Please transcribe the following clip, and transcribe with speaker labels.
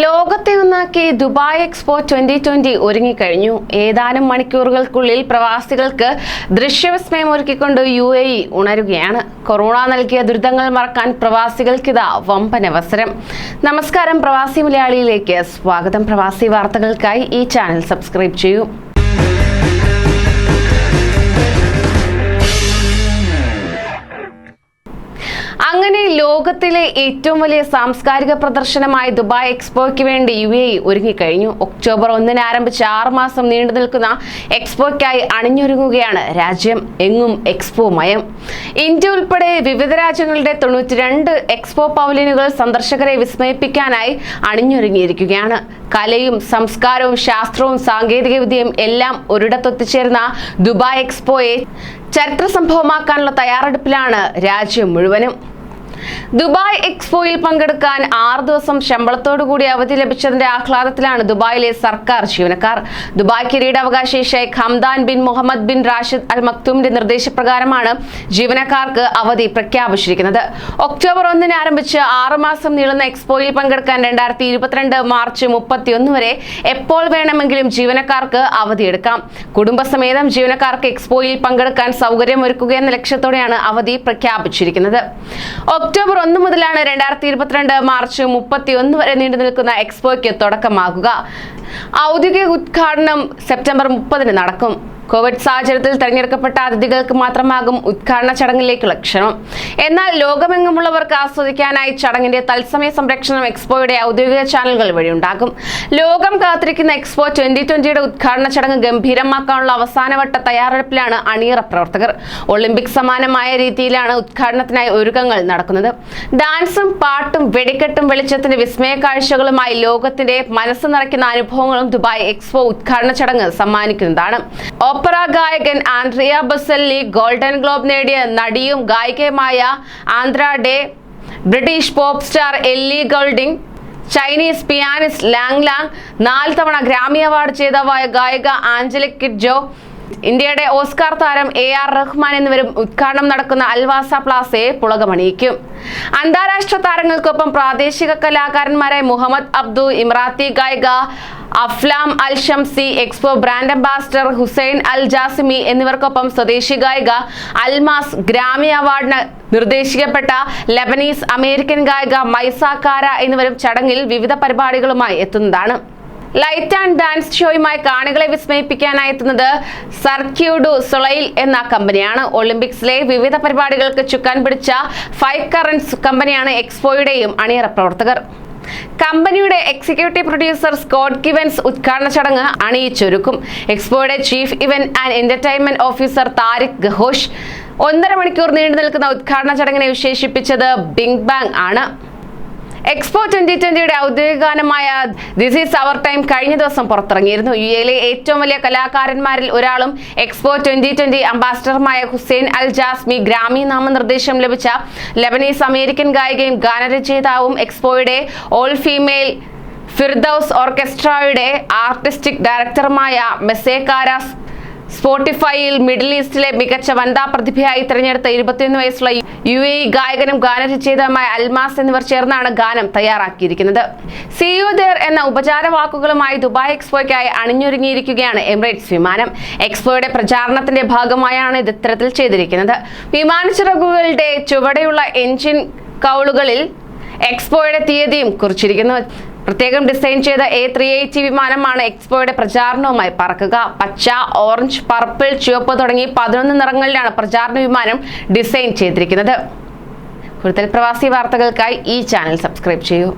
Speaker 1: ലോകത്തെ ഒന്നാക്കി Dubai expo 2020 ഒരുങ്ങിക്കഴിഞ്ഞു. ഏതാനും മണിക്കൂറുകൾക്കുള്ളിൽ പ്രവാസികൾക്ക് ദൃശ്യവിസ്മയം ഒരുക്കിക്കൊണ്ട് UAE ഉണരുകയാണ്. കൊറോണ നൽകിയ ദുരിതങ്ങൾ മറക്കാൻ പ്രവാസികൾക്കിതാ വമ്പൻ അവസരം. നമസ്കാരം, പ്രവാസി മലയാളിയിലേക്ക് സ്വാഗതം. പ്രവാസി വാർത്തകൾക്കായി ഈ ചാനൽ സബ്സ്ക്രൈബ് ചെയ്യൂ. അങ്ങനെ ലോകത്തിലെ ഏറ്റവും വലിയ സാംസ്കാരിക പ്രദർശനമായ ദുബായ് എക്സ്പോയ്ക്ക് വേണ്ടി UAE ഒരുങ്ങിക്കഴിഞ്ഞു. ഒക്ടോബർ 1-ന് ആരംഭിച്ച 6 മാസം നീണ്ടു നിൽക്കുന്ന എക്സ്പോയ്ക്കായി അണിഞ്ഞൊരുങ്ങുകയാണ് രാജ്യം. എങ്ങും എക്സ്പോ മയം. ഇന്ത്യ ഉൾപ്പെടെ വിവിധ രാജ്യങ്ങളുടെ 92 എക്സ്പോ പവലിയനുകൾ സന്ദർശകരെ വിസ്മയിപ്പിക്കാനായി അണിഞ്ഞൊരുങ്ങിയിരിക്കുകയാണ്. കലയും സംസ്കാരവും ശാസ്ത്രവും സാങ്കേതിക വിദ്യയും എല്ലാം ഒരിടത്തൊത്തുചേർന്ന ദുബായ് എക്സ്പോയെ ചരിത്ര സംഭവമാക്കാനുള്ള തയ്യാറെടുപ്പിലാണ് രാജ്യം മുഴുവനും. ദുബായ് എക്സ്പോയിൽ പങ്കെടുക്കാൻ 6 ദിവസം ശമ്പളത്തോടുകൂടി അവധി ലഭിച്ചതിന്റെ ആഹ്ലാദത്തിലാണ് ദുബായിലെ സർക്കാർ ജീവനക്കാർ. ദുബായ് കിരീടാവകാശി Sheikh Hamdan bin Mohammed bin Rashid Al മക്തൂമിന്റെ നിർദ്ദേശപ്രകാരമാണ് ജീവനക്കാർക്ക് അവധി പ്രഖ്യാപിച്ചിരിക്കുന്നത്. ഒക്ടോബർ 1-ന് ആരംഭിച്ച് 6 മാസം നീളുന്ന എക്സ്പോയിൽ പങ്കെടുക്കാൻ 2022 മാർച്ച് 31 വരെ എപ്പോൾ വേണമെങ്കിലും ജീവനക്കാർക്ക് അവധിയെടുക്കാം. കുടുംബസമേതം ജീവനക്കാർക്ക് എക്സ്പോയിൽ പങ്കെടുക്കാൻ സൗകര്യമൊരുക്കുകയെന്ന ലക്ഷ്യത്തോടെയാണ് അവധി പ്രഖ്യാപിച്ചിരിക്കുന്നത്. ഒക്ടോബർ 1 മുതലാണ് 2022 മാർച്ച് 31 വരെ നീണ്ടു നിൽക്കുന്ന എക്സ്പോയ്ക്ക് തുടക്കമാകുക. ഔദ്യോഗിക ഉദ്ഘാടനം സെപ്റ്റംബർ 30-ന് നടക്കും. കോവിഡ് സാഹചര്യത്തിൽ തെരഞ്ഞെടുക്കപ്പെട്ട അതിഥികൾക്ക് മാത്രമാകും ഉദ്ഘാടന ചടങ്ങിലേക്കുള്ള ക്ഷണം. എന്നാൽ ലോകമെങ്ങുമുള്ളവർക്ക് ആസ്വദിക്കാനായി ചടങ്ങിന്റെ തത്സമയ സംരക്ഷണം എക്സ്പോയുടെ ഔദ്യോഗിക ചാനലുകൾ വഴി ഉണ്ടാകും. ലോകം കാത്തിരിക്കുന്ന എക്സ്പോ 2020യുടെ ഉദ്ഘാടന ചടങ്ങ് ഗംഭീരമാക്കാനുള്ള അവസാനവട്ട തയ്യാറെടുപ്പിലാണ് അണിയറ പ്രവർത്തകർ. ഒളിമ്പിക് സമാനമായ രീതിയിലാണ് ഉദ്ഘാടനത്തിനായി ഒരുക്കങ്ങൾ നടക്കുന്നത്. ഡാൻസും പാട്ടും വെടിക്കെട്ടും വെളിച്ചത്തിന്റെ വിസ്മയ കാഴ്ചകളുമായി ലോകത്തിന്റെ മനസ്സ് നിറയ്ക്കുന്ന അനുഭവങ്ങളും ദുബായ് എക്സ്പോ ഉദ്ഘാടന ചടങ്ങ് സമ്മാനിക്കുന്നതാണ്. ഓപ്പറ ഗായകൻ ആൻഡ്രിയ ബൊസെല്ലി, ഗോൾഡൻ ഗ്ലോബ് നേടിയ നടിയും ഗായികയുമായ Andra Day, British pop star Ellie Goulding, Chinese pianist Lang Lang, 4 തവണ ഗ്രാമി അവാർഡ് ജേതാവായ ഗായിക ആഞ്ചലിക് കിഡ്ജോ, ഇന്ത്യയുടെ ഓസ്കാർ താരം AR റഹ്മാൻ എന്നിവരും ഉദ്ഘാടനം നടക്കുന്ന അൽവാസ പ്ലാസയെ പുളകമണിയിക്കും. അന്താരാഷ്ട്ര താരങ്ങൾക്കൊപ്പം പ്രാദേശിക കലാകാരന്മാരായ മുഹമ്മദ് അബ്ദു, ഇമറാത്തി ഗായിക Ahlam Al Shamsi, expo brand ambassador Hussain Al Jassmi എന്നിവർക്കൊപ്പം സ്വദേശി ഗായിക അൽമാസ്, ഗ്രാമി അവാർഡിന് നിർദ്ദേശിക്കപ്പെട്ട ലബനീസ് അമേരിക്കൻ ഗായിക മൈസ കാര എന്നിവരും ചടങ്ങിൽ വിവിധ പരിപാടികളുമായി എത്തുന്നതാണ്. ലൈറ്റ് ആൻഡ് ഡാൻസ് ഷോയുമായി കാണികളെ വിസ്മയിപ്പിക്കാനായി എത്തുന്നത് സർക്യൂ ഡു സൊളൈൽ എന്ന കമ്പനിയാണ്. ഒളിമ്പിക്സിലെ വിവിധ പരിപാടികൾക്ക് ചുക്കാൻ പിടിച്ച 5 കറൻസ് കമ്പനിയാണ് എക്സ്പോയുടെയും അണിയറ പ്രവർത്തകർ. കമ്പനിയുടെ എക്സിക്യൂട്ടീവ് പ്രൊഡ്യൂസർ സ്കോട്ട് ഗിവൻസ് ഉദ്ഘാടന ചടങ്ങ് അണിയിച്ചൊരുക്കും. എക്സ്പോയുടെ chief event and entertainment officer Tareq Ghosh 1.5 മണിക്കൂർ നീണ്ടു നിൽക്കുന്ന ഉദ്ഘാടന ചടങ്ങിനെ വിശേഷിപ്പിച്ചത് ബിഗ് ബാങ് ആണ്. എക്സ്പോ 2020യുടെ ഔദ്യോഗിക ഗാനമായ ദിസ് ഈസ് അവർ ടൈം കഴിഞ്ഞ ദിവസം പുറത്തിറങ്ങിയിരുന്നു. UAEയിലെ ഏറ്റവും വലിയ കലാകാരന്മാരിൽ ഒരാളും എക്സ്പോ 2020 അംബാസിഡറുമായ ഹുസൈൻ അൽ ജാസ്മി, ഗ്രാമി നാമനിർദ്ദേശം ലഭിച്ച ലബനീസ് അമേരിക്കൻ ഗായികയും ഗാനരചയിതാവും എക്സ്പോയുടെ ഓൾ ഫീമെയിൽ ഫിർദൌസ് ഓർക്കസ്ട്രയുടെ ആർട്ടിസ്റ്റിക് ഡയറക്ടറുമായ മെസേകാര, സ്പോട്ടിഫൈയിൽ മിഡിൽ ഈസ്റ്റിലെ മികച്ച വനിതാ പ്രതിഭയായി തിരഞ്ഞെടുത്ത 21 വയസ്സുള്ള UAE ഗായകനും ഗാനരചയിതാവുമായ അൽമാസ് എന്നിവർ ചേർന്നാണ് ഗാനം തയ്യാറാക്കിയിരിക്കുന്നത്. See you there എന്ന ഉപചാര വാക്കുകളുമായി ദുബായ് എക്സ്പോയ്ക്കായി അണിഞ്ഞൊരുങ്ങിയിരിക്കുകയാണ് എമിറേറ്റ്സ് വിമാനം. എക്സ്പോയുടെ പ്രചാരണത്തിന്റെ ഭാഗമായാണ് ഇത് ഇത്തരത്തിൽ ചെയ്തിരിക്കുന്നത്. വിമാനച്ചിറകുകളുടെ ചുവടെയുള്ള എഞ്ചിൻ കൗളുകളിൽ എക്സ്പോയുടെ തീയതിയും കുറിച്ചിരിക്കുന്നു. പ്രത്യേകം ഡിസൈൻ ചെയ്ത A380 വിമാനമാണ് എക്സ്പോയുടെ പ്രചാരണവുമായി പറക്കുക. പച്ച, ഓറഞ്ച്, പർപ്പിൾ, ചുവപ്പ് തുടങ്ങി 11 നിറങ്ങളിലാണ് പ്രചാരണ വിമാനം ഡിസൈൻ ചെയ്തിരിക്കുന്നത്. കൂടുതൽ പ്രവാസി വാർത്തകൾക്കായി ഈ ചാനൽ സബ്സ്ക്രൈബ് ചെയ്യൂ.